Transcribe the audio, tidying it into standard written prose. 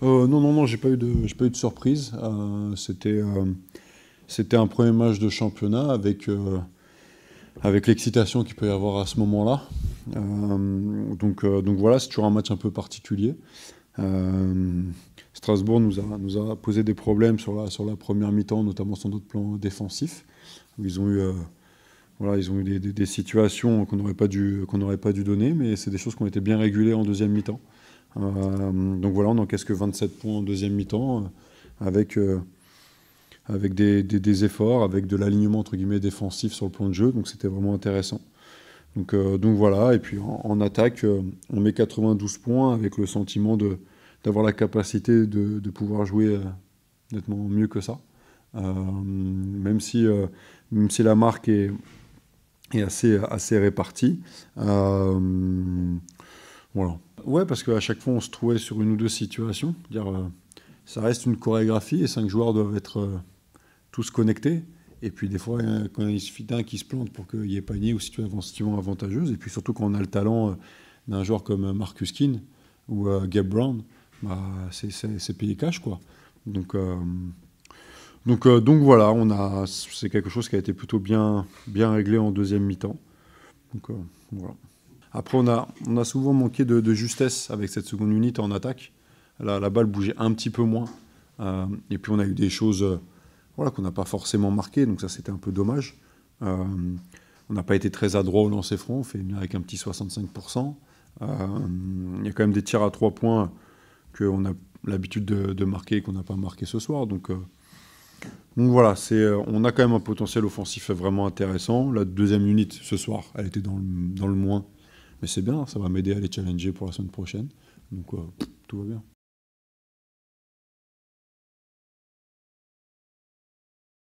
Non, j'ai pas eu de surprise. C'était un premier match de championnat avec l'excitation qu'il peut y avoir à ce moment-là. Donc voilà, c'est toujours un match un peu particulier. Euh, Strasbourg nous a posé des problèmes sur la première mi-temps, notamment sur notre plan défensif, où ils ont eu des situations qu'on n'aurait pas dû donner, mais c'est des choses qui ont été bien régulées en deuxième mi-temps. Donc voilà, on n'encaisse que 27 points en deuxième mi-temps, avec des efforts, avec de l'alignement entre guillemets défensif sur le plan de jeu, donc c'était vraiment intéressant. Donc voilà, et puis en attaque, on met 92 points avec le sentiment d'avoir la capacité de pouvoir jouer nettement mieux que ça. Même si la marque est assez répartie. Voilà. Ouais, parce qu'à chaque fois, on se trouvait sur une ou deux situations. Ça reste une chorégraphie et 5 joueurs doivent être tous connectés. Et puis des fois, quand il suffit d'un qui se plante pour qu'il n'y ait pas nié ou situation avantageuse. Et puis surtout quand on a le talent d'un joueur comme Marcus Keane ou Gabe Brown, bah, c'est payé cash, quoi. Donc, euh, donc voilà, c'est quelque chose qui a été plutôt bien réglé en deuxième mi-temps. Donc voilà. Après, on a souvent manqué de justesse avec cette seconde unité en attaque. La balle bougeait un petit peu moins. Et puis on a eu des choses voilà, qu'on n'a pas forcément marquées, donc ça c'était un peu dommage. On n'a pas été très adroit au lancer franc, on fait mieux avec un petit 65%. Il y a quand même des tirs à 3 points qu'on a l'habitude de marquer et qu'on n'a pas marqué ce soir. Donc voilà, on a quand même un potentiel offensif vraiment intéressant. La deuxième unité ce soir, elle était dans le moins. Mais c'est bien, ça va m'aider à les challenger pour la semaine prochaine. Donc tout va bien.